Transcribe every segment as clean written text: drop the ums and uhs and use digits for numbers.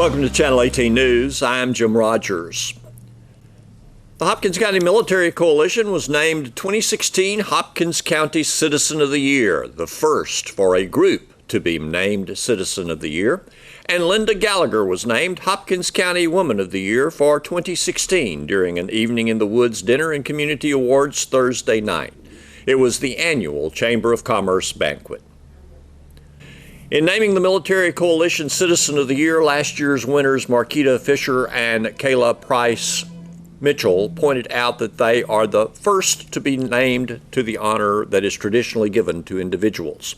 Welcome to Channel 18 News. I'm Jim Rogers. The Hopkins County Military Coalition was named 2016 Hopkins County Citizen of the Year, the first for a group to be named Citizen of the Year. And Linda Gallagher was named Hopkins County Woman of the Year for 2016 during an Evening in the Woods dinner and community awards Thursday night. It was the annual Chamber of Commerce banquet. In naming the Military Coalition Citizen of the Year, last year's winners Marquita Fisher and Kayla Price Mitchell pointed out that they are the first to be named to the honor that is traditionally given to individuals.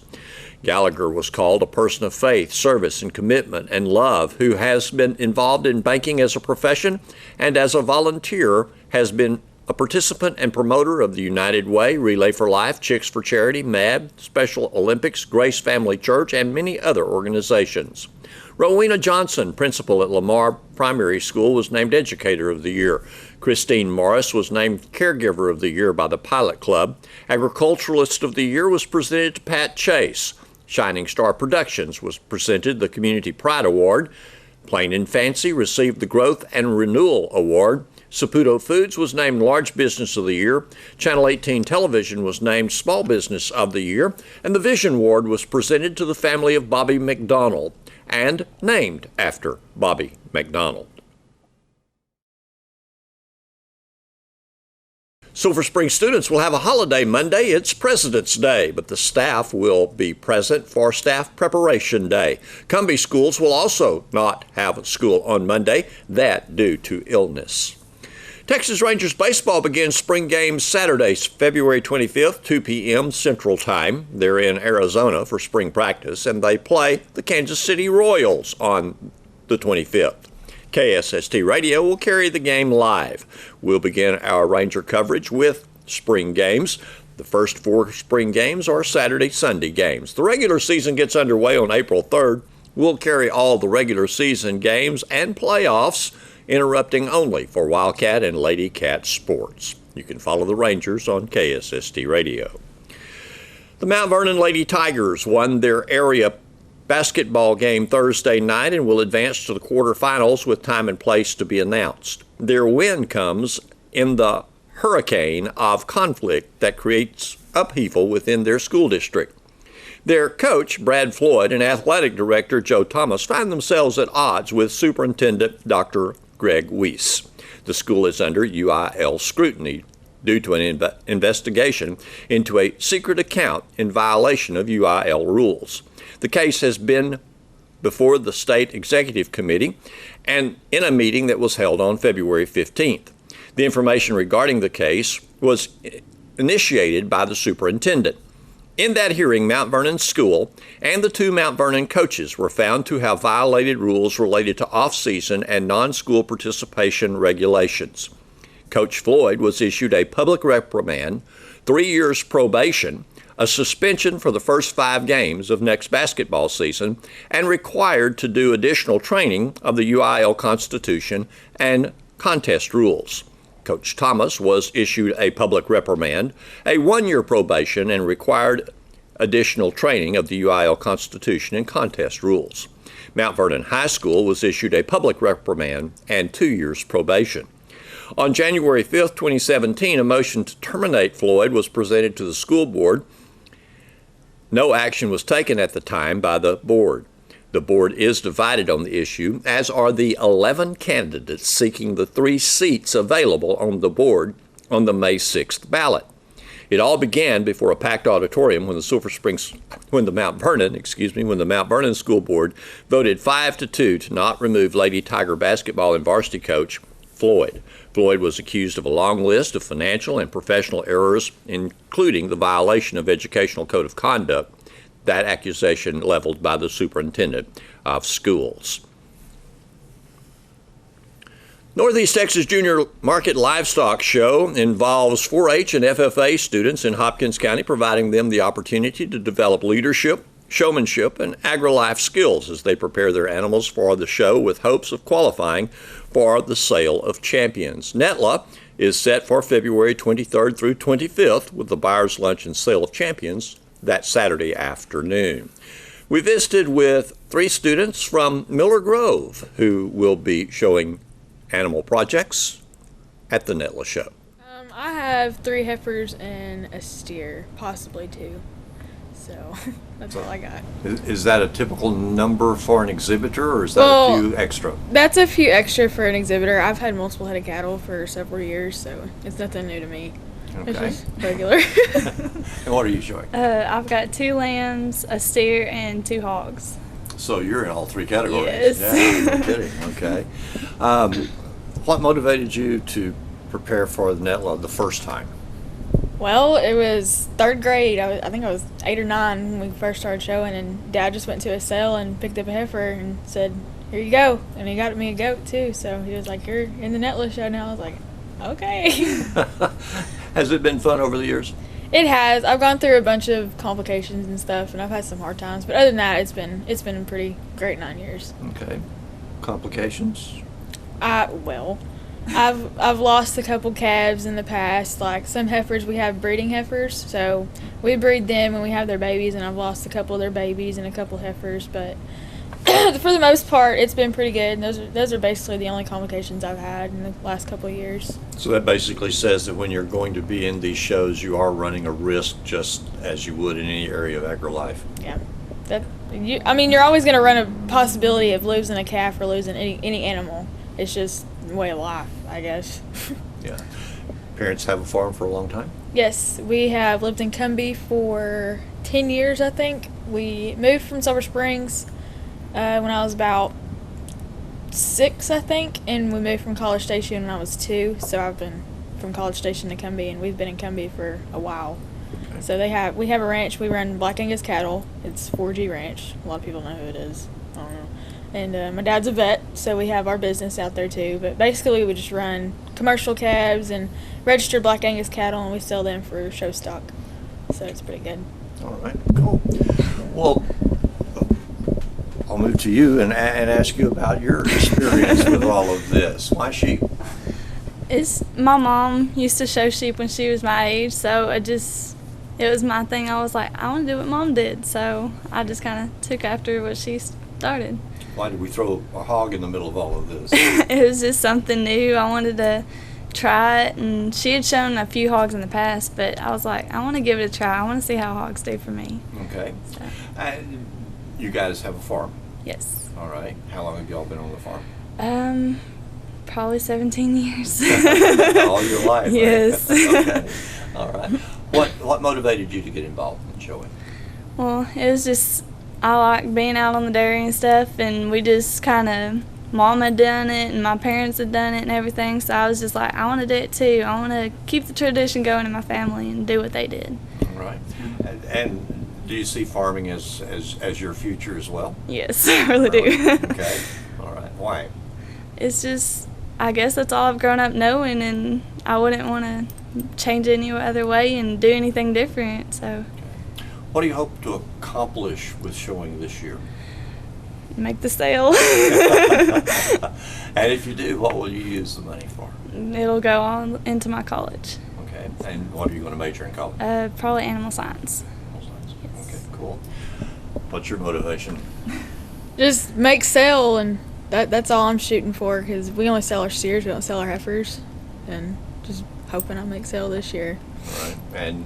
Gallagher was called a person of faith, service, and commitment and love who has been involved in banking as a profession and as a volunteer has been a participant and promoter of the United Way, Relay for Life, Chicks for Charity, MAD, Special Olympics, Grace Family Church, and many other organizations. Rowena Johnson, principal at Lamar Primary School, was named Educator of the Year. Christine Morris was named Caregiver of the Year by the Pilot Club. Agriculturalist of the Year was presented to Pat Chase. Shining Star Productions was presented the Community Pride Award. Plain and Fancy received the Growth and Renewal Award. Saputo Foods was named Large Business of the Year. Channel 18 Television was named Small Business of the Year. And the Vision Award was presented to the family of Bobby McDonald and named after Bobby McDonald. Silver Spring students will have a holiday Monday. It's President's Day, but the staff will be present for Staff Preparation Day. Cumbie schools will also not have school on Monday, that due to illness. Texas Rangers baseball begins spring games Saturday, February 25th, 2 p.m. Central Time. They're in Arizona for spring practice, and they play the Kansas City Royals on the 25th. KSST Radio will carry the game live. We'll begin our Ranger coverage with spring games. The first 4 spring games are Saturday-Sunday games. The regular season gets underway on April 3rd. We'll carry all the regular season games and playoffs, interrupting only for Wildcat and Lady Cat sports. You can follow the Rangers on KSST Radio. The Mount Vernon Lady Tigers won their area basketball game Thursday night and will advance to the quarterfinals with time and place to be announced. Their win comes in the hurricane of conflict that creates upheaval within their school district. Their coach, Brad Floyd, and athletic director, Joe Thomas, find themselves at odds with Superintendent Dr. Greg Weiss. The school is under UIL scrutiny due to an investigation into a secret account in violation of UIL rules. The case has been before the State Executive Committee and in a meeting that was held on February 15th. The information regarding the case was initiated by the superintendent. In that hearing, Mount Vernon School and the 2 Mount Vernon coaches were found to have violated rules related to off-season and non-school participation regulations. Coach Floyd was issued a public reprimand, 3 years probation, a suspension for the first 5 games of next basketball season, and required to do additional training of the UIL Constitution and contest rules. Coach Thomas was issued a public reprimand, a 1-year probation, and required additional training of the UIL Constitution and contest rules. Mount Vernon High School was issued a public reprimand and 2 years probation. On January 5th, 2017, a motion to terminate Floyd was presented to the school board. No action was taken at the time by the board. The board is divided on the issue, as are the 11 candidates seeking the 3 seats available on the board on the May 6th ballot. It all began before a packed auditorium when the Mount Vernon School Board voted 5-2 to not remove Lady Tiger basketball and varsity coach Floyd. Floyd was accused of a long list of financial and professional errors, including the violation of Educational Code of Conduct, that accusation leveled by the superintendent of schools. Northeast Texas Junior Market Livestock Show involves 4-H and FFA students in Hopkins County, providing them the opportunity to develop leadership, showmanship, and agri-life skills as they prepare their animals for the show with hopes of qualifying for the Sale of Champions. NETLA is set for February 23rd through 25th with the Buyer's Lunch and Sale of Champions that Saturday afternoon. We visited with 3 students from Miller Grove who will be showing animal projects at the Netla Show. I have 3 heifers and a steer, possibly 2. So that's all I got. Is that a typical number for an exhibitor, or is that a few extra? That's a few extra for an exhibitor. I've had multiple head of cattle for several years, so it's nothing new to me. Okay. It's just regular. And what are you showing? I've got 2 lambs, a steer, and 2 hogs. So you're in all 3 categories. Yes. Yeah, no kidding. Okay. What motivated you to prepare for the Netla the first time? Well, it was 3rd grade. I think I was 8 or 9 when we first started showing, and Dad just went to a sale and picked up a heifer and said, "Here you go." And he got me a goat too. So he was like, "You're in the Netla Show now." I was like, "Okay." Has it been fun over the years? It has. I've gone through a bunch of complications and stuff, and I've had some hard times. But other than that, it's been a pretty great 9 years. Okay. Complications? I've lost a couple calves in the past. Like some heifers, we have breeding heifers, so we breed them and we have their babies. And I've lost a couple of their babies and a couple heifers, but for the most part, it's been pretty good. And those are basically the only complications I've had in the last couple of years. So that basically says that when you're going to be in these shows, you are running a risk just as you would in any area of agri-life. Yeah, you're always going to run a possibility of losing a calf or losing any animal. It's just way of life, I guess. Yeah. Parents have a farm for a long time? Yes, we have lived in Cumbie for 10 years, I think. We moved from Silver Springs when I was about 6, I think, and we moved from College Station when I was 2. So I've been from College Station to Cumbie, and we've been in Cumbie for a while. Okay. So we have a ranch. We run Black Angus cattle. It's 4G Ranch. A lot of people know who it is. I don't know. And my dad's a vet, so we have our business out there too. But basically, we just run commercial calves and registered Black Angus cattle, and we sell them for show stock. So it's pretty good. All right, cool. Well, I'll move to you and ask you about your experience with all of this. Why sheep? My mom used to show sheep when she was my age, so it was my thing. I was like, I want to do what Mom did, so I just kind of took after what she started. Why did we throw a hog in the middle of all of this? It was just something new. I wanted to try it, and she had shown a few hogs in the past, but I was like, I want to give it a try. I want to see how hogs do for me. Okay. So. You guys have a farm? Yes. All right. How long have y'all been on the farm? Probably 17 years. All your life? Yes. Right? Okay. All right. What motivated you to get involved in showing? Well, it was just, I like being out on the dairy and stuff, and we just kind of, Mom had done it and my parents had done it and everything, so I was just like, I want to do it too. I want to keep the tradition going in my family and do what they did. All right. And do you see farming as your future as well? Yes, I really do. Okay. All right. Why? It's just, I guess that's all I've grown up knowing, and I wouldn't want to change it any other way and do anything different, so. What do you hope to accomplish with showing this year? Make the sale. And if you do, what will you use the money for? It'll go on into my college. Okay. And what are you going to major in college? Probably animal science. Animal science. Yes. Okay, cool. What's your motivation? Just make sale, and that's all I'm shooting for, because we only sell our steers, we don't sell our heifers, and just hoping I make sale this year. All right.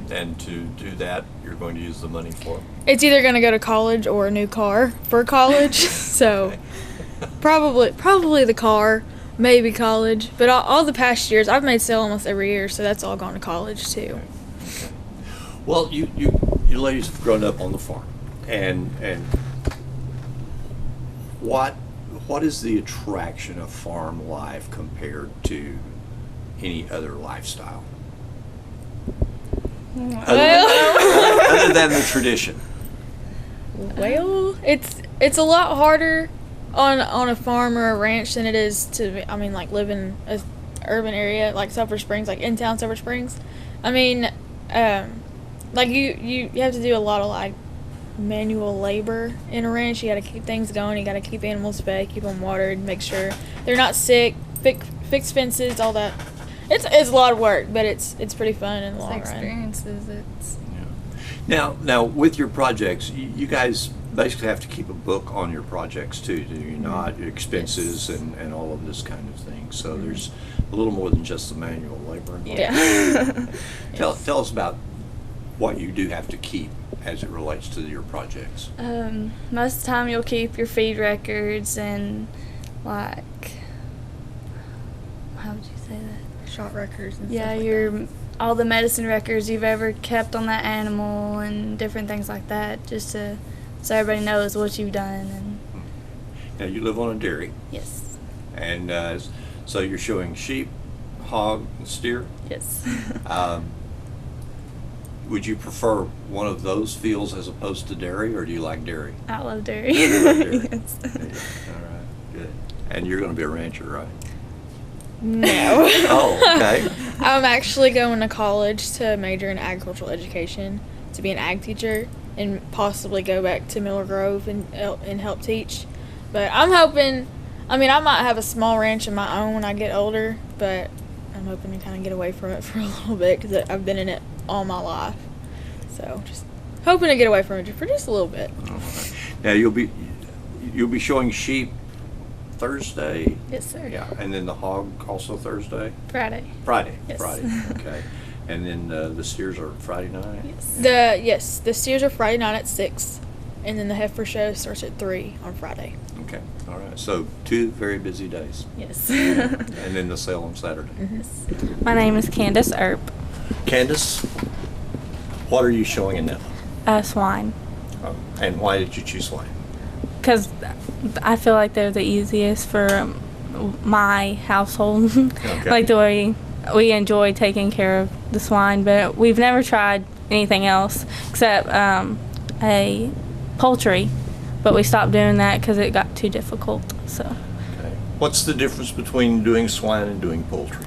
And to do that, you're going to use the money for? It's either going to go to college or a new car for college. So probably the car, maybe college. But all the past years, I've made sale almost every year, so that's all gone to college too. Okay. Well, you ladies have grown up on the farm, and what is the attraction of farm life compared to any other lifestyle? Other than the tradition. Well, it's a lot harder on a farm or a ranch than it is to, like live in a urban area like Silver Springs, like in town Silver Springs. Like you have to do a lot of like manual labor in a ranch. You got to keep things going. You got to keep animals fed, keep them watered, make sure they're not sick, fix fences, all that. It's a lot of work, but it's pretty fun in the long run. Experiences. Now with your projects, you guys basically have to keep a book on your projects too, do you not? Your expenses Yes. and all of this kind of thing. So there's a little more than just the manual labor involved. Yeah. Tell us about what you do have to keep as it relates to your projects. Most of the time you'll keep your feed records and like, how would you say that? Shot records and Yeah, stuff like your all the medicine records you've ever kept on that animal and different things like that, just to so everybody knows what you've done. And Now you live on a dairy, yes, and so you're showing sheep, hog, and steer. yes. Would you prefer one of those fields as opposed to dairy, or do you like dairy? I love dairy. You love dairy? Yes. There you go. All right, good. And you're going to be a rancher, right? that. No. Oh, okay. I'm actually going to college to major in agricultural education to be an ag teacher and possibly go back to Miller Grove and help teach. But I'm hoping, I might have a small ranch of my own when I get older, but I'm hoping to kind of get away from it for a little bit because I've been in it all my life. So just hoping to get away from it for just a little bit. Okay. Now you'll be showing sheep Thursday. Yes, sir. Yeah, and then the hog also Thursday. Friday. Friday. Yes. Friday. Okay. And then the steers are Friday night. Yes. The steers are Friday night at 6, and then the heifer show starts at 3 on Friday. Okay. All right. So 2 very busy days, Yes. and then the sale on Saturday. My name is Candace Earp. Candace, what are you showing in that? Swine. And why did you choose swine? Because I feel like they're the easiest for my household. Okay. Like the way we enjoy taking care of the swine, but we've never tried anything else except a poultry. But we stopped doing that because it got too difficult. So. Okay. What's the difference between doing swine and doing poultry?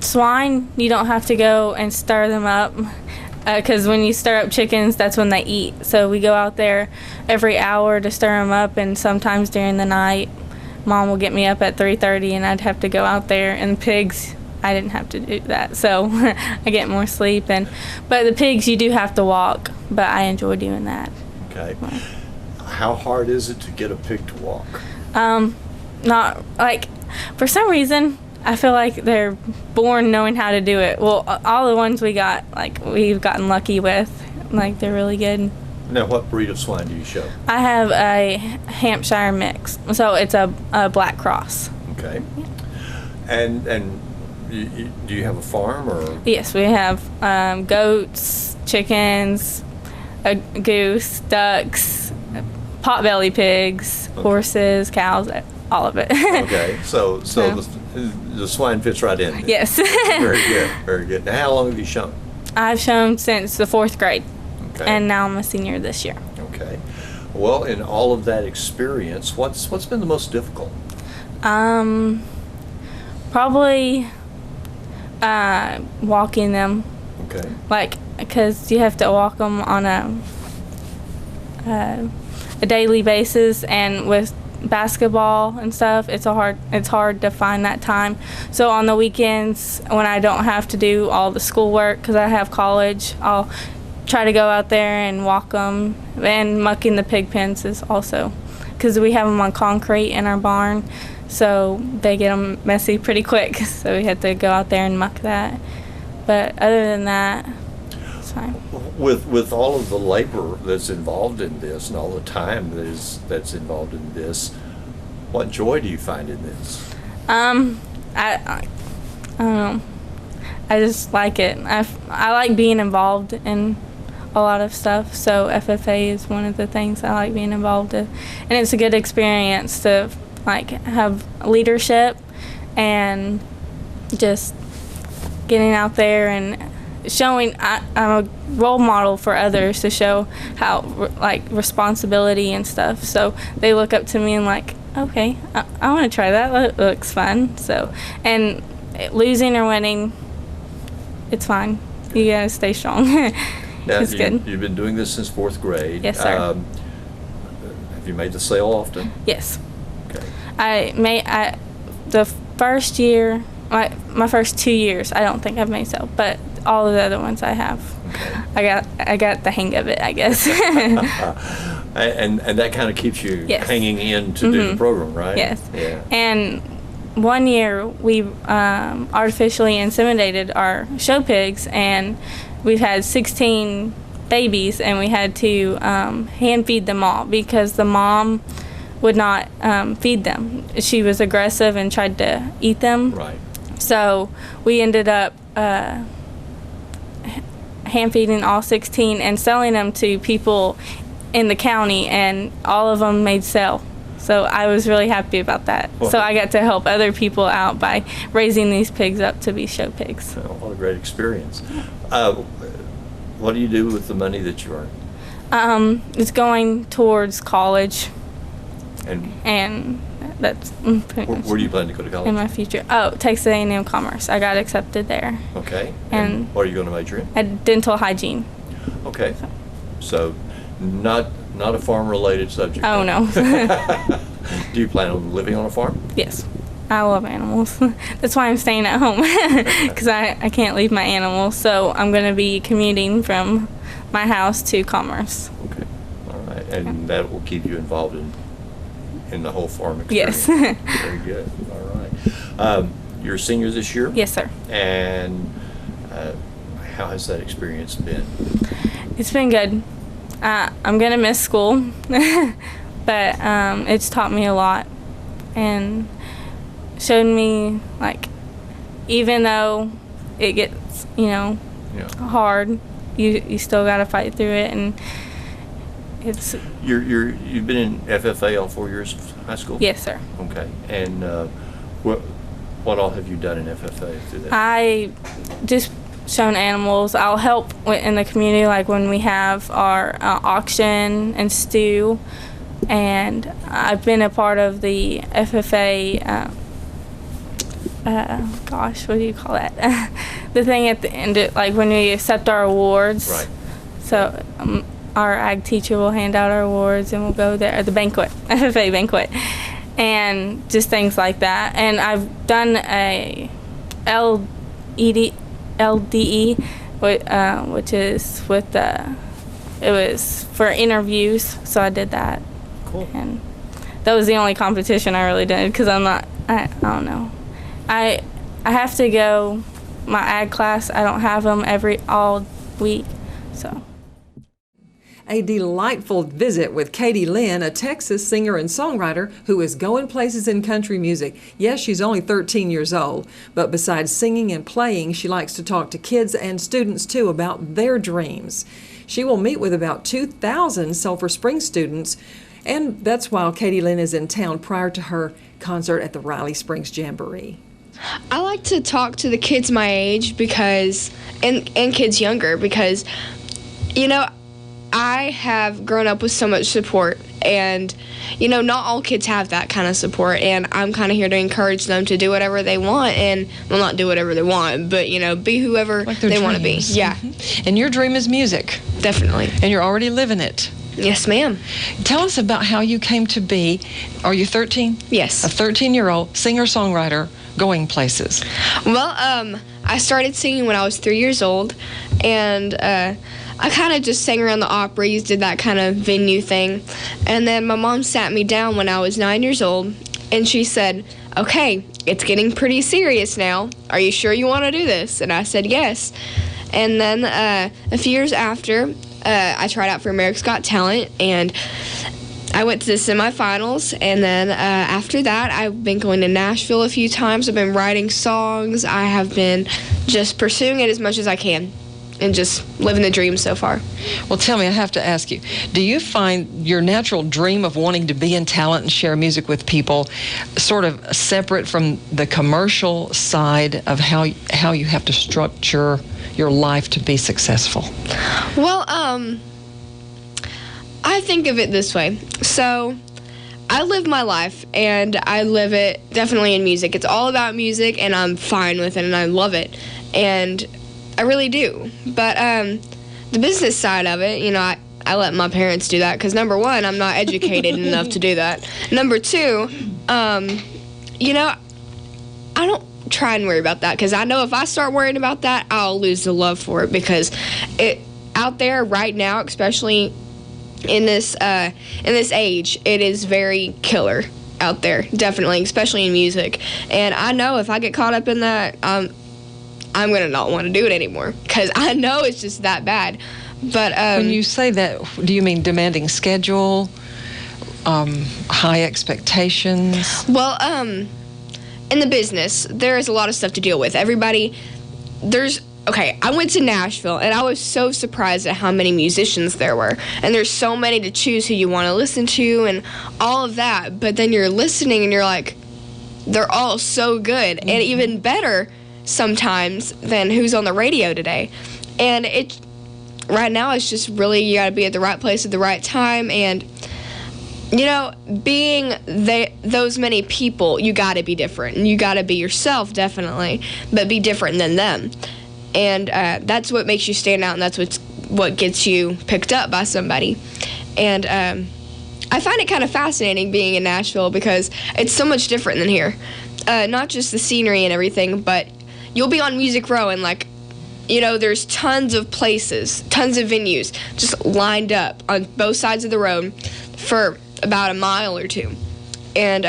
Swine, you don't have to go and stir them up because when you stir up chickens, that's when they eat. So we go out there every hour to stir them up, and sometimes during the night, Mom will get me up at 3:30, and I'd have to go out there. And pigs, I didn't have to do that, so I get more sleep. But the pigs, you do have to walk, but I enjoy doing that. Okay. How hard is it to get a pig to walk? Not like, for some reason, I feel like they're born knowing how to do it. Well, all the ones we got, like, we've gotten lucky with. Like, they're really good. Now, what breed of swine do you show? I have a Hampshire mix, so it's a black cross. Okay. And do you have a farm or? Yes, we have goats, chickens, a goose, ducks, potbelly pigs, horses, cows, all of it. Okay. So the swine fits right in there. Yes. Very good. Very good. Now, how long have you shown? I've shown since the 4th grade, Okay. and now I'm a senior this year. Okay. Well, in all of that experience, what's been the most difficult? Probably walking them, Okay. like, because you have to walk them on a daily basis, and with basketball and stuff, it's hard to find that time. So on the weekends when I don't have to do all the schoolwork because I have college, I'll try to go out there and walk them. And mucking the pig pens is also, because we have them on concrete in our barn, so they get them messy pretty quick, so we have to go out there and muck that. But other than that, it's fine. With all of the labor that's involved in this and all the time that's involved in this, what joy do you find in this? I don't know. I just like it. I like being involved in a lot of stuff. So FFA is one of the things I like being involved in, and it's a good experience to like have leadership and just getting out there and showing. I'm a role model for others to show how like responsibility and stuff. So they look up to me and like, okay, I want to try that. That looks fun. So, and losing or winning, it's fine. You gotta stay strong. Now, It's good. You've been doing this since 4th grade. Yes, sir. Have you made the sale often? Yes. Okay. The first year, my first 2 years, I don't think I've made sale, but all of the other ones I have. Okay. I got the hang of it, I guess. And that kind of keeps you Yes. hanging in to do the program, right? Yes. Yeah. And one year we artificially inseminated our show pigs, and we've had 16 babies, and we had to hand feed them all because the mom would not feed them. She was aggressive and tried to eat them. Right. So we ended up hand feeding all 16 and selling them to people in the county, and all of them made sale. So I was really happy about that. Well, so I got to help other people out by raising these pigs up to be show pigs. What a great experience. What do you do with the money that you earn? It's going towards college, And that's pretty much where do you plan to go to college? in my future. Oh, Texas A&M Commerce. I got accepted there. Okay. And what are you going to major in? At dental hygiene. Okay. So not a farm-related subject. Oh, no. Do you plan on living on a farm? Yes. I love animals. That's why I'm staying at home, because I can't leave my animals. So I'm going to be commuting from my house to Commerce. Okay. All right. And that will keep you involved in the whole farm experience. Yes. Very good. All right. You're a senior this year? Yes, sir. And how has that experience been? It's been good. I'm going to miss school, but it's taught me a lot and showed me, like, even though it gets, hard, you still got to fight through it, and it's... You've been in FFA all 4 years of high school? Yes, sir. Okay. And what all have you done in FFA through that? I just shown animals. I'll help in the community, like when we have our auction and stew, and I've been a part of the FFA, what do you call that? The thing at the end, like when we accept our awards. Right. So our ag teacher will hand out our awards, and we'll go there, the banquet, FFA banquet, and just things like that. And I've done a LDE, which is with it was for interviews, so I did that. Cool. And that was the only competition I really did, because I don't know. I have to go my ag class. I don't have them all week, so. A delightful visit with Katie Lynn, a Texas singer and songwriter who is going places in country music. Yes, she's only 13 years old, but besides singing and playing, she likes to talk to kids and students too about their dreams. She will meet with about 2,000 Sulphur Springs students, and that's while Katie Lynn is in town prior to her concert at the Riley Springs Jamboree. I like to talk to the kids my age because, and kids younger, because, I have grown up with so much support, and, not all kids have that kind of support, and I'm kind of here to encourage them to do whatever they want, and, well, not do whatever they want, but, be whoever they want to be. Yeah. And your dream is music. Definitely. And you're already living it. Yes, ma'am. Tell us about how you came to be, are you 13? Yes. A 13-year-old singer-songwriter going places. Well, I started singing when I was 3 years old, and I kind of just sang around the Opry's, did that kind of venue thing. And then my mom sat me down when I was 9 years old, and she said, "Okay, it's getting pretty serious now. Are you sure you want to do this?" And I said yes. And then a few years after, I tried out for America's Got Talent, and I went to the semifinals, and then after that, I've been going to Nashville a few times. I've been writing songs. I have been just pursuing it as much as I can and just living the dream so far. Well, tell me, I have to ask you, do you find your natural dream of wanting to be in talent and share music with people sort of separate from the commercial side of how you have to structure your life to be successful? Well, I think of it this way. So I live my life, and I live it definitely in music. It's all about music, and I'm fine with it, and I love it, and I really do. But the business side of it, I let my parents do that because, number one, I'm not educated enough to do that. Number two, I don't try and worry about that, because I know if I start worrying about that, I'll lose the love for it, because it out there right now, especially in this age, it is very killer out there, definitely, especially in music. And I know if I get caught up in that, I'm gonna not want to do it anymore, because I know it's just that bad. But when you say that, do you mean demanding schedule, high expectations? Well, in the business, there is a lot of stuff to deal with. I went to Nashville, and I was so surprised at how many musicians there were. And there's so many to choose who you want to listen to and all of that. But then you're listening, and you're like, they're all so good, and even better sometimes than who's on the radio today. And right now, it's just really, you got to be at the right place at the right time. And, you know, being those many people, you got to be different. And you got to be yourself, definitely, but be different than them. And that's what makes you stand out, and that's what gets you picked up by somebody. And I find it kind of fascinating being in Nashville, because it's so much different than here. Not just the scenery and everything, but you'll be on Music Row, and, like, you know, there's tons of places, tons of venues just lined up on both sides of the road for about a mile or two. And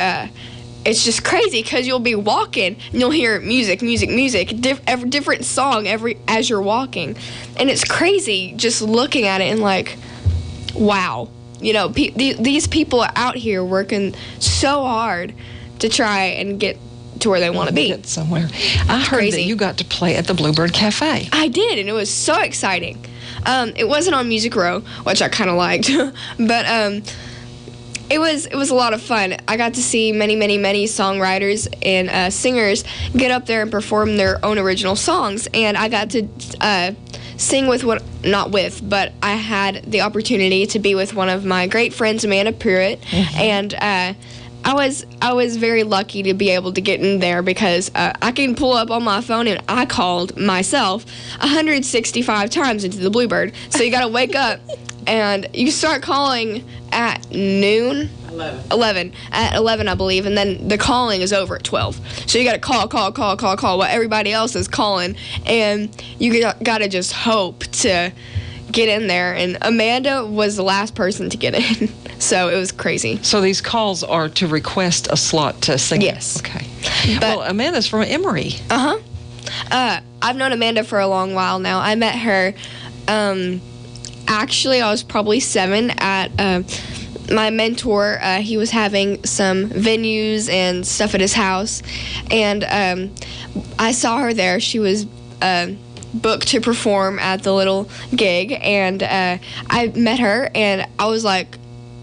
it's just crazy, because you'll be walking and you'll hear music, different song as you're walking. And it's crazy just looking at it and like, wow. You know, these people are out here working so hard to try and get to where they want to be. Get somewhere. I heard that you got to play at the Bluebird Cafe. I did, and it was so exciting. It wasn't on Music Row, which I kind of liked, but it was a lot of fun. I got to see many songwriters and singers get up there and perform their own original songs, and I got to sing but I had the opportunity to be with one of my great friends, Amanda Pruitt, and I was very lucky to be able to get in there, because I can pull up on my phone, and I called myself 165 times into the Bluebird. So you got to wake up, and you start calling at noon. 11. At 11, I believe, and then the calling is over at 12. So you got to call while everybody else is calling, and you got to just hope to get in there. And Amanda was the last person to get in, so it was crazy. So these calls are to request a slot to sing? Yes. Okay. Well, Amanda's from Emory. I've known Amanda for a long while now. I met her, actually, I was probably 7 at my mentor. He was having some venues and stuff at his house, and I saw her there. She was booked to perform at the little gig, and I met her, and I was like,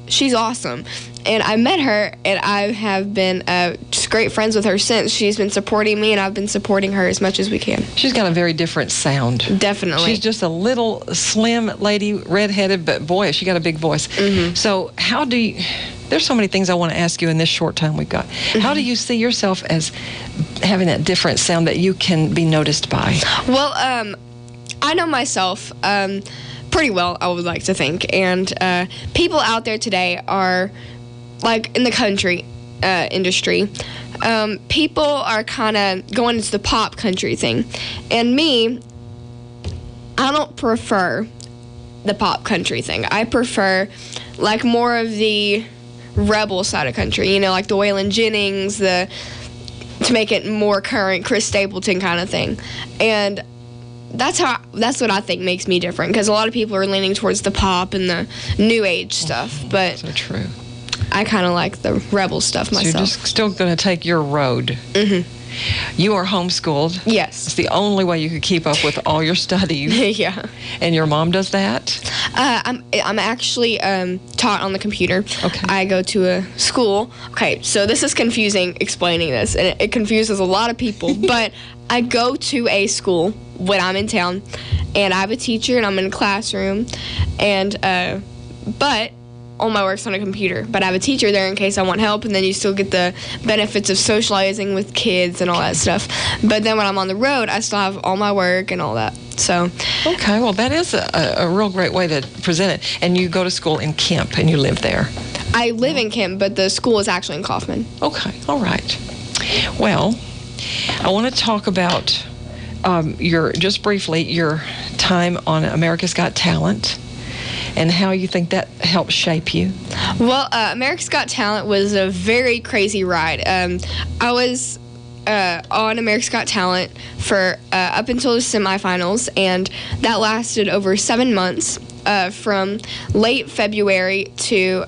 she's awesome. And I met her, and I have been just great friends with her since. She's been supporting me, and I've been supporting her as much as we can. She's got a very different sound. Definitely. She's just a little slim lady, redheaded, but boy, she got a big voice. So how do you... There's so many things I want to ask you in this short time we've got. How do you see yourself as having that different sound that you can be noticed by? Well, I know myself pretty well, I would like to think. And people out there today are, like in the country industry, people are kind of going into the pop country thing. And me, I don't prefer the pop country thing. I prefer like more of the rebel side of country, you know, like the Waylon Jennings, to make it more current, Chris Stapleton kind of thing. And that's what I think makes me different, because a lot of people are leaning towards the pop and the new age stuff, but so true. I kind of like the rebel stuff myself. So you're just still going to take your road. You are homeschooled. Yes. It's the only way you could keep up with all your studies. Yeah. And your mom does that? I'm actually taught on the computer. Okay. I go to a school. Okay, so this is confusing explaining this, and it confuses a lot of people, but I go to a school when I'm in town, and I have a teacher, and I'm in a classroom, and but all my work's on a computer, but I have a teacher there in case I want help, and then you still get the benefits of socializing with kids and all that stuff. But then when I'm on the road, I still have all my work and all that. So okay, well, that is a real great way to present it. And you go to school in Kemp, and you live there? I live in Kemp, but the school is actually in Kaufman. Okay, all right. Well, I want to talk about just briefly, your time on America's Got Talent. and how you think that helped shape you? Well, America's Got Talent was a very crazy ride. I was on America's Got Talent for up until the semifinals, and that lasted over 7 months, from late February to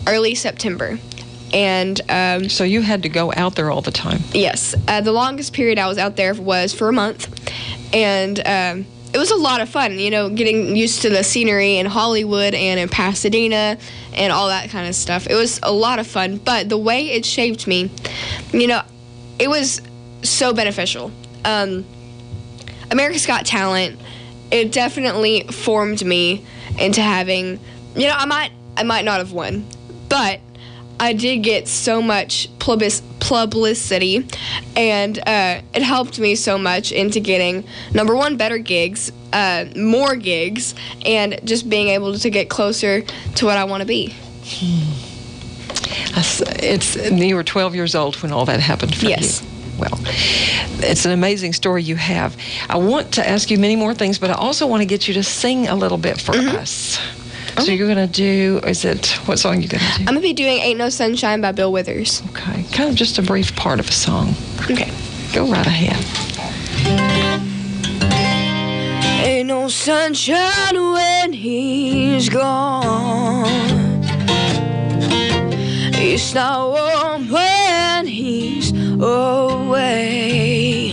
early September. And so you had to go out there all the time? Yes. The longest period I was out there was for a month, and it was a lot of fun, getting used to the scenery in Hollywood and in Pasadena and all that kind of stuff. It was a lot of fun, but the way it shaped me, it was so beneficial. America's Got Talent, it definitely formed me into having, I might not have won, but I did get so much publicity, and it helped me so much into getting, number one, better gigs, more gigs, and just being able to get closer to what I want to be. You were 12 years old when all that happened for you. Yes. Well, it's an amazing story you have. I want to ask you many more things, but I also want to get you to sing a little bit for us. So you're going to do, what song are you going to do? I'm going to be doing Ain't No Sunshine by Bill Withers. Okay. Kind of just a brief part of a song. Okay. Go right ahead. Ain't no sunshine when he's gone. It's not warm when he's away.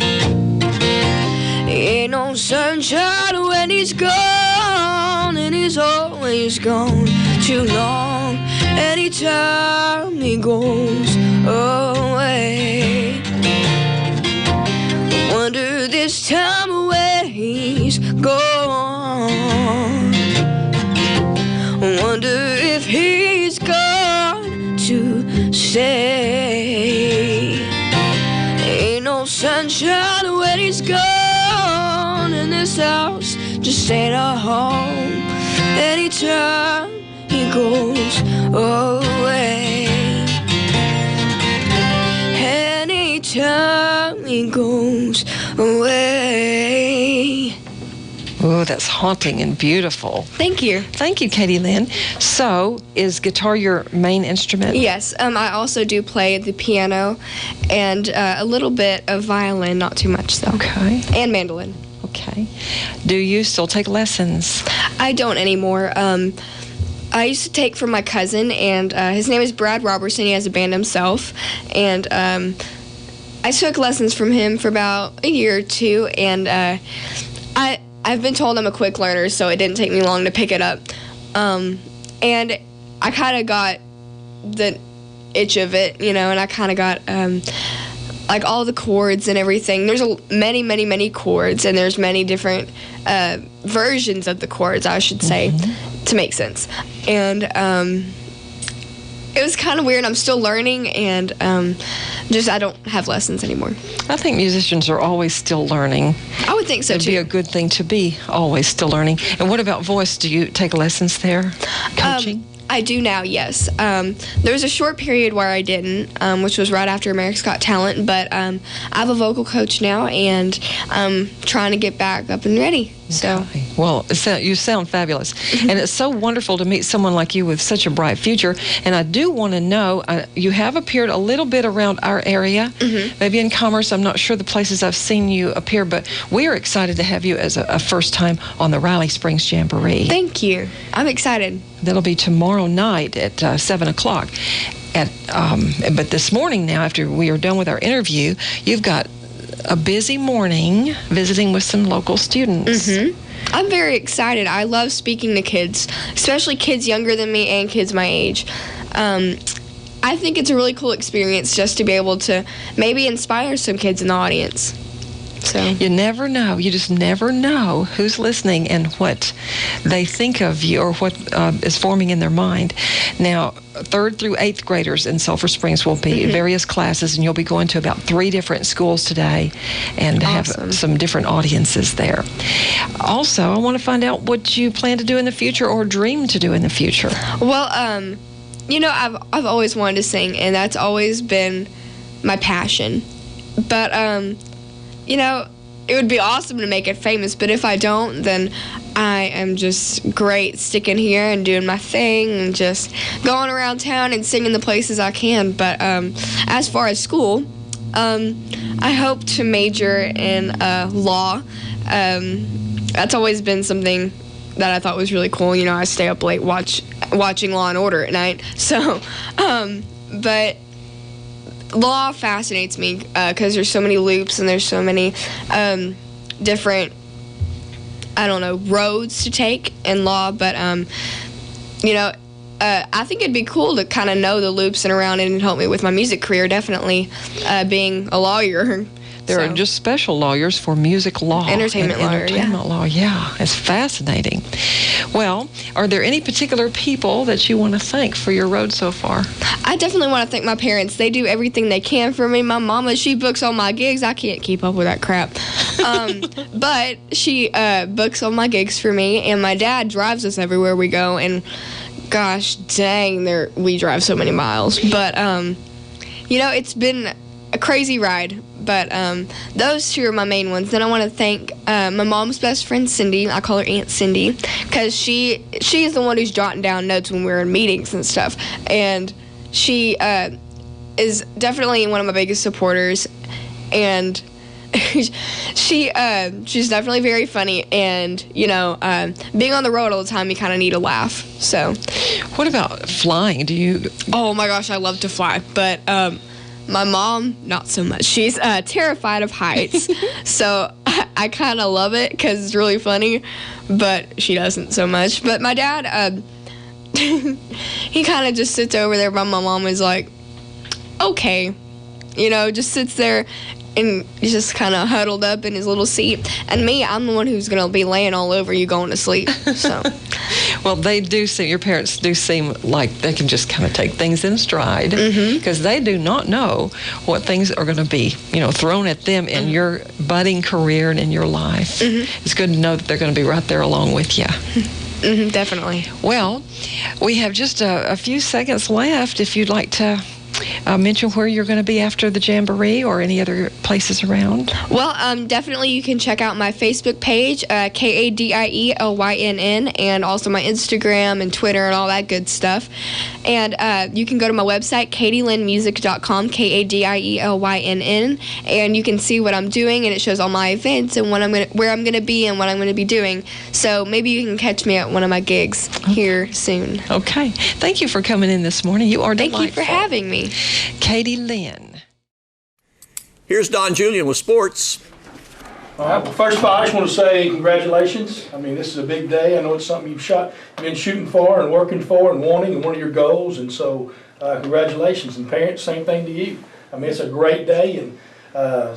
Ain't no sunshine when he's gone, and he's always gone too long. Anytime he goes away, wonder this time where he's gone. Wonder if he's gone to stay. Ain't no sunshine when he's gone, and this house just ain't a home. Anytime he goes away, anytime he goes away. Oh, that's haunting and beautiful. Thank you. Thank you, Katie Lynn. So, is guitar your main instrument? Yes, I also do play the piano and a little bit of violin, not too much though. Okay. And mandolin. Okay. Do you still take lessons? I don't anymore. I used to take from my cousin, and his name is Brad Robertson. He has a band himself, and I took lessons from him for about a year or two, and I've been told I'm a quick learner, so it didn't take me long to pick it up. And I kind of got the itch of it, and I kind of got like all the chords and everything. There's many chords, and there's many different versions of the chords, I should say, to make sense. And it was kind of weird. I'm still learning, and I don't have lessons anymore. I think musicians are always still learning. I would think so, It'd too. be a good thing to be always still learning. And what about voice? Do you take lessons there? Coaching? I do now, yes. There was a short period where I didn't, which was right after America's Got Talent, but I have a vocal coach now, and I'm trying to get back up and ready. So, okay. Well, you sound fabulous. And it's so wonderful to meet someone like you with such a bright future. And I do want to know, you have appeared a little bit around our area, maybe in Commerce. I'm not sure the places I've seen you appear, but we are excited to have you as a first time on the Riley Springs Jamboree. Thank you. I'm excited. That'll be tomorrow night at 7 o'clock. But this morning now, after we are done with our interview, you've got a busy morning visiting with some local students. I'm very excited. I love speaking to kids, especially kids younger than me and kids my age. I think it's a really cool experience just to be able to maybe inspire some kids in the audience. So you never know. You just never know who's listening and what they think of you or what is forming in their mind. Now, 3rd through 8th graders in Sulphur Springs will be various classes, and you'll be going to about 3 different schools today and have some different audiences there. Also, I want to find out what you plan to do in the future or dream to do in the future. Well, I've always wanted to sing, and that's always been my passion. But it would be awesome to make it famous, but if I don't, then I am just great sticking here and doing my thing and just going around town and singing the places I can. But as far as school, I hope to major in law. That's always been something that I thought was really cool. You know, I stay up late watching Law and Order at night. So, but law fascinates me because there's so many loops and there's so many different, I don't know, roads to take in law. But, you know, I think it'd be cool to kind of know the loops and around it and help me with my music career, definitely, being a lawyer. There are just special lawyers for music law. Entertainment lawyer, entertainment law, yeah. It's fascinating. Well, are there any particular people that you want to thank for your road so far? I definitely want to thank my parents. They do everything they can for me. My mama, she books all my gigs. I can't keep up with that crap. But she books all my gigs for me, and my dad drives us everywhere we go, and gosh dang, we drive so many miles. But, you know, it's been a crazy ride, but those two are my main ones. Then I want to thank my mom's best friend, Cindy. I call her Aunt Cindy, because she is the one who's jotting down notes when we're in meetings and stuff, and she is definitely one of my biggest supporters, and she's definitely very funny, and you know, being on the road all the time, you kind of need a laugh. So, what about flying? Oh my gosh, I love to fly, but my mom, not so much. She's terrified of heights, so I kind of love it because it's really funny, but she doesn't so much. But my dad, he kind of just sits over there, but my mom is like, okay, you know, just sits there and he's just kind of huddled up in his little seat. And me, I'm the one who's going to be laying all over you going to sleep, so... Well, your parents do seem like they can just kind of take things in stride, because they do not know what things are going to be, you know, thrown at them in your budding career and in your life. It's good to know that they're going to be right there along with you. Definitely. Well, we have just a few seconds left. If you'd like to mention where you're going to be after the Jamboree or any other places around. Well, definitely you can check out my Facebook page, K-A-D-I-E-L-Y-N-N, and also my Instagram and Twitter and all that good stuff. And you can go to my website, KatieLynnMusic.com, K-A-D-I-E-L-Y-N-N, and you can see what I'm doing, and it shows all my events and where I'm going to be and what I'm going to be doing. So maybe you can catch me at one of my gigs here soon. Okay. Thank you for coming in this morning. You are delightful. Thank you for having me. Katie Lynn. Here's Don Julian with sports. All right, well, first of all, I just want to say congratulations. I mean, this is a big day. I know it's something you've been shooting for and working for and wanting, and one of your goals, and so congratulations. And parents, same thing to you. I mean, it's a great day and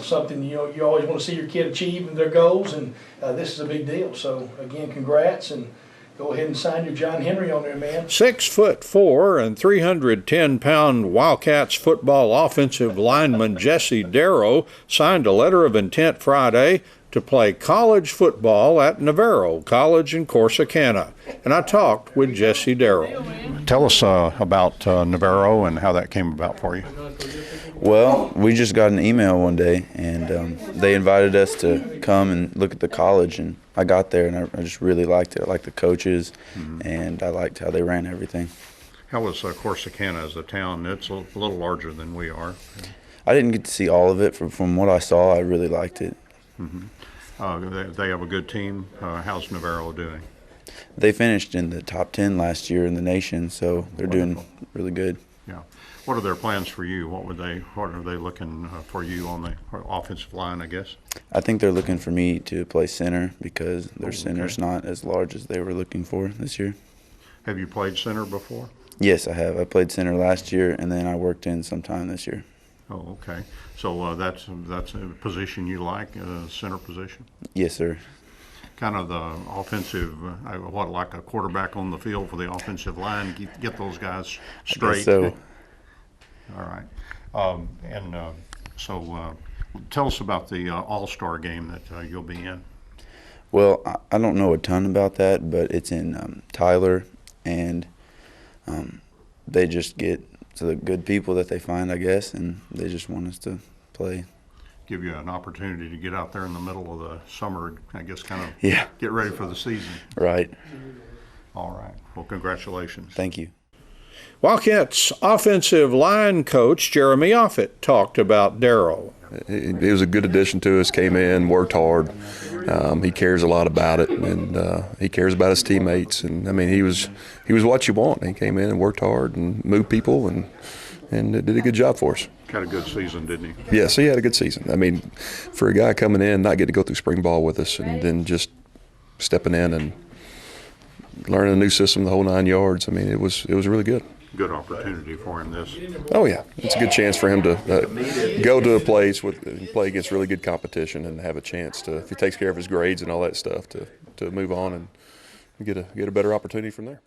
something you always want to see your kid achieve their goals, and this is a big deal. So again, congrats, and go ahead and sign your John Henry on there, man. 6'4" and 310-pound Wildcats football offensive lineman Jesse Darrow signed a letter of intent Friday to play college football at Navarro College in Corsicana. And I talked with Jesse Darrow. Tell us about Navarro and how that came about for you. Well, we just got an email one day, and they invited us to come and look at the college, and I got there, and I just really liked it. I liked the coaches, and I liked how they ran everything. How was Corsicana as a town? It's a little larger than we are. I didn't get to see all of it. From what I saw, I really liked it. They have a good team. How's Navarro doing? They finished in the top 10 last year in the nation, so they're doing really good. Yeah. What are their plans for you? What are they looking for you on the offensive line, I guess? I think they're looking for me to play center because their center's not as large as they were looking for this year. Have you played center before? Yes, I have. I played center last year, and then I worked in sometime this year. Oh, okay. So that's a position you like, center position? Yes, sir. Kind of the offensive, like a quarterback on the field for the offensive line, get those guys straight. So. All right. So tell us about the All-Star game that you'll be in. Well, I don't know a ton about that, but it's in Tyler, and they just get to the good people that they find, I guess, and they just want us to play. give you an opportunity to get out there in the middle of the summer, I guess, kind of get ready for the season. Right. All right. Well, congratulations. Thank you. Wildcats offensive line coach Jeremy Offit talked about Darryl. He was a good addition to us, came in, worked hard. He cares a lot about it, and he cares about his teammates. And, I mean, he was what you want. He came in and worked hard and moved people and did a good job for us. Had a good season, didn't he? Yes, he had a good season. I mean, for a guy coming in, not getting to go through spring ball with us and then just stepping in and learning a new system the whole 9 yards, I mean, it was really good. Good opportunity for him this. Oh, yeah. It's a good chance for him to go to a place and play against really good competition and have a chance to, if he takes care of his grades and all that stuff, to move on and get a better opportunity from there.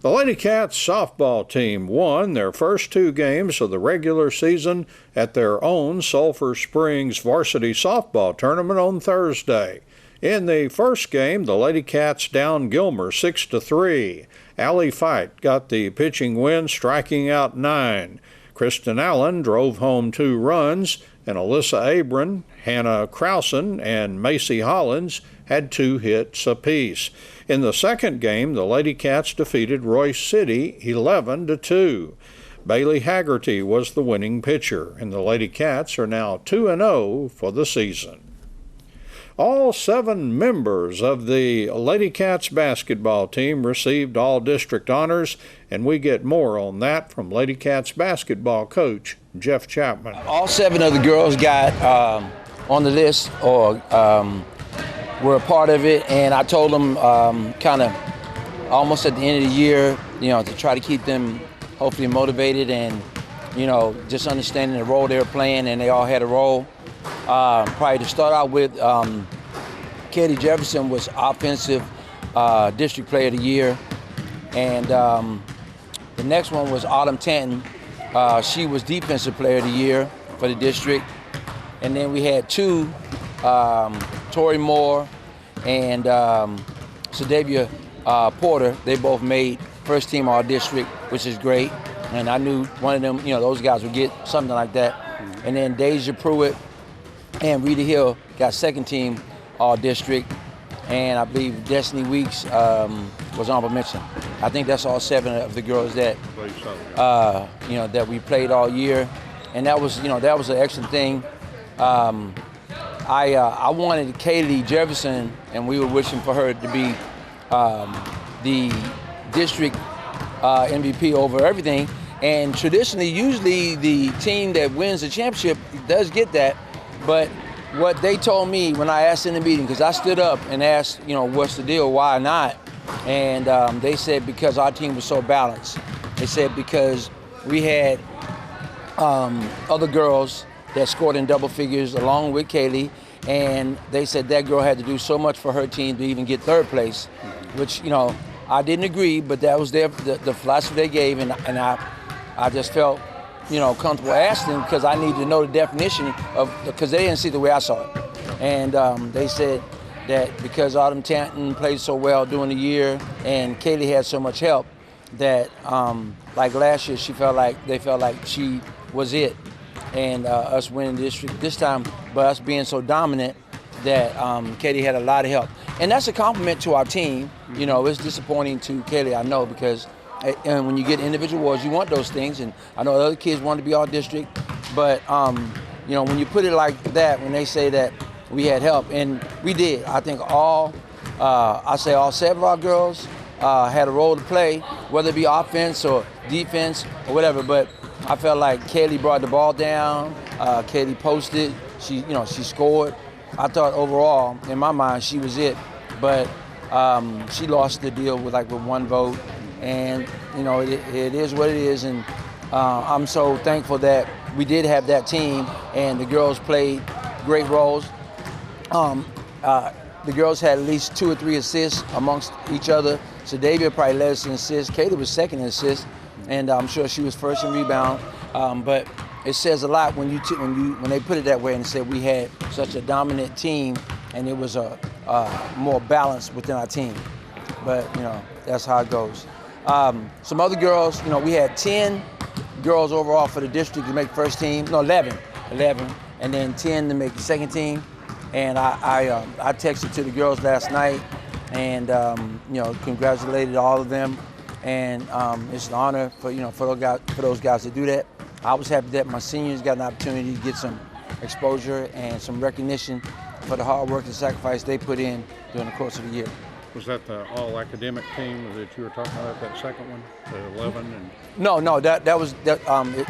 The Lady Cats softball team won their first 2 games of the regular season at their own Sulphur Springs varsity softball tournament on Thursday. In the first game, the Lady Cats downed Gilmer 6-3. Allie Fight got the pitching win, striking out 9. Kristen Allen drove home 2 runs, and Alyssa Abram, Hannah Krausen, and Macy Hollins had 2 hits apiece. In the second game, the Lady Cats defeated Royce City 11-2. Bailey Haggerty was the winning pitcher, and the Lady Cats are now 2-0 for the season. All 7 members of the Lady Cats basketball team received all-district honors, and we get more on that from Lady Cats basketball coach Jeff Chapman. All 7 of the girls got on the list or were a part of it, and I told them kind of almost at the end of the year, to try to keep them hopefully motivated and, just understanding the role they were playing, and they all had a role. Probably to start out with, Katie Jefferson was Offensive District Player of the Year, and the next one was Autumn Tanton. She was Defensive Player of the Year for the district, and then we had 2, Tori Moore and Sadavia Porter. They both made first team All-District, which is great, and I knew one of them, those guys would get something like that. And then Deja Pruitt and Rita Hill got second team All-District, and I believe Destiny Weeks was honorable mention. I think that's all 7 of the girls that that we played all year, and that was an excellent thing. I wanted Kaylee Jefferson, and we were wishing for her to be the district MVP over everything. And traditionally, usually the team that wins the championship does get that. But what they told me when I asked in the meeting, because I stood up and asked, what's the deal, why not? And they said because our team was so balanced. They said because we had other girls that scored in double figures along with Kaylee, and they said that girl had to do so much for her team to even get 3rd place, which, I didn't agree, but that was the philosophy they gave, and I just felt, comfortable asking because I needed to know the definition of, because they didn't see the way I saw it. And they said that because Autumn Tanton played so well during the year and Kaylee had so much help that, like last year, they felt like she was it. And us winning the district this time, but us being so dominant that Katie had a lot of help. And that's a compliment to our team. It's disappointing to Katie, I know, because and when you get individual awards, you want those things. And I know other kids want to be all district, but when you put it like that, when they say that we had help, and we did. I think all 7 of our girls had a role to play, whether it be offense or defense or whatever. But I felt like Kaylee brought the ball down. Kaylee posted. She scored. I thought overall, in my mind, she was it. But she lost the deal with 1 vote. And it is what it is. And I'm so thankful that we did have that team, and the girls played great roles. The girls had at least 2 or 3 assists amongst each other. So Davia probably led us in assists. Katie was second in assists, and I'm sure she was first in rebound. But it says a lot when they put it that way and said we had such a dominant team, and it was a more balance within our team. But that's how it goes. Some other girls, we had 10 girls overall for the district to make first team. No, 11. 11, and then 10 to make the second team. And I texted to the girls last night, and congratulated all of them. And it's an honor for those guys to do that. I was happy that my seniors got an opportunity to get some exposure and some recognition for the hard work and sacrifice they put in during the course of the year. Was that the all-academic team that you were talking about, that second one, the 11? And No, that was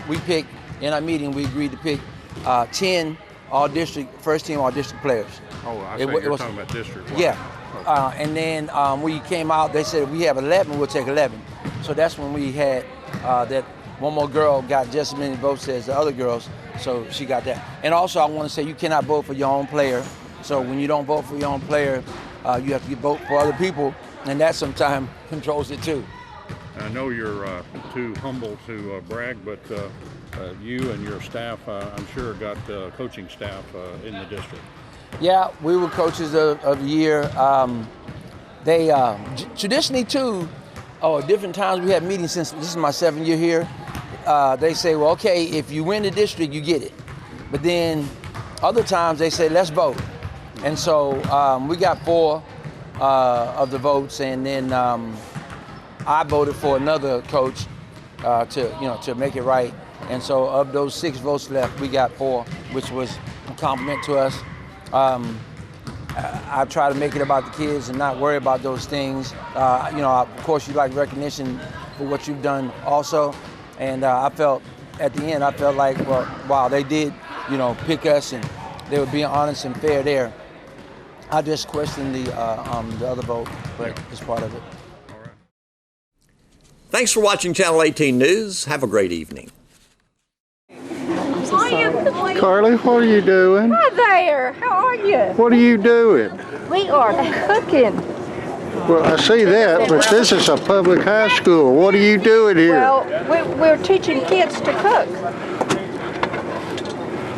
we picked, in our meeting, we agreed to pick 10 all-district, first-team all-district players. Oh, I see you're talking about district. Yeah. Okay. And then we came out, they said, we have 11, we'll take 11. So that's when we had that one more girl got just as many votes as the other girls, so she got that. And also, I want to say you cannot vote for your own player. So when you don't vote for your own player, you have to vote for other people, and that sometimes controls it too. I know you're too humble to brag, but you and your staff, I'm sure, got coaching staff in the district. Yeah, we were coaches of the year. They traditionally too, different times we had meetings since this is my 7th year here. They say, well, okay, if you win the district, you get it. But then other times they say, let's vote. And so we got 4 of the votes, and then I voted for another coach to make it right. And so of those 6 votes left, we got 4, which was a compliment to us. I try to make it about the kids and not worry about those things. Of course, you like recognition for what you've done also. And I felt, at the end, like, well, wow, they did, pick us, and they were being honest and fair there. I just questioned the other vote, but it's part of it. All right. Thanks for watching Channel 18 News. Have a great evening. Carly, what are you doing? Hi there. How are you? What are you doing? We are cooking. Well, I see that, but this is a public high school. What are you doing here? Well, we're teaching kids to cook.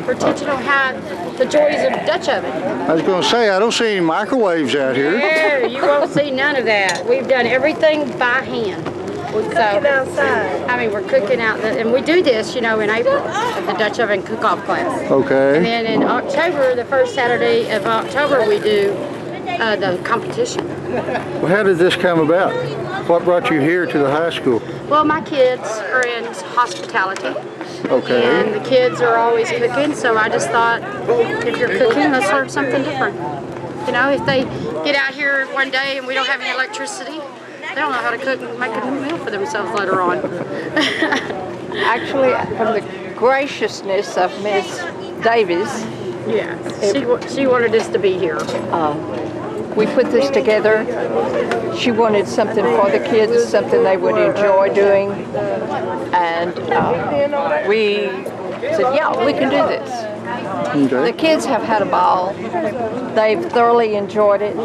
We're teaching them how the joys of Dutch oven. I was going to say, I don't see any microwaves out here. No, you won't see none of that. We've done everything by hand. We're cooking outside. I mean, we're cooking out, and we do this, in April, at the Dutch oven cook-off class. Okay. And then in October, the first Saturday of October, we do the competition. Well, how did this come about? What brought you here to the high school? Well, my kids are in hospitality. Okay. And the kids are always cooking, so I just thought, if you're cooking, let's learn something different. If they get out here one day and we don't have any electricity, they don't know how to cook and make a meal for themselves later on. Actually, from the graciousness of Miss Davies. Yeah, she wanted us to be here. We put this together. She wanted something for the kids, something they would enjoy doing. And we said, yeah, we can do this. Okay. The kids have had a ball. They've thoroughly enjoyed it.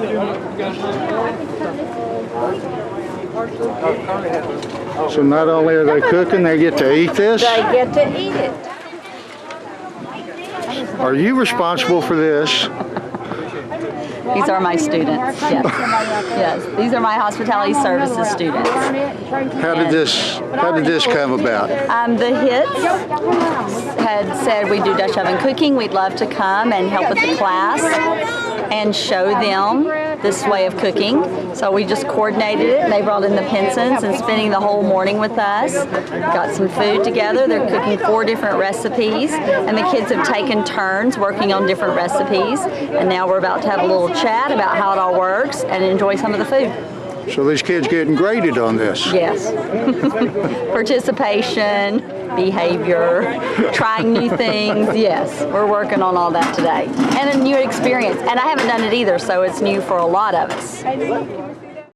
So not only are they cooking, they get to eat this? They get to eat it. Are you responsible for this? These are my students, yes. Yes, these are my hospitality services students. How did this come about? The HITS had said we do Dutch oven cooking. We'd love to come and help with the class and show them this way of cooking. So we just coordinated it, and they brought in the Pensons and spending the whole morning with us. Got some food together. They're cooking 4 different recipes, and the kids have taken turns working on different recipes. And now we're about to have a little chat about how it all works and enjoy some of the food. So these kids getting graded on this? Yes. Participation, behavior, trying new things. Yes, we're working on all that today. And a new experience. And I haven't done it either, so it's new for a lot of us.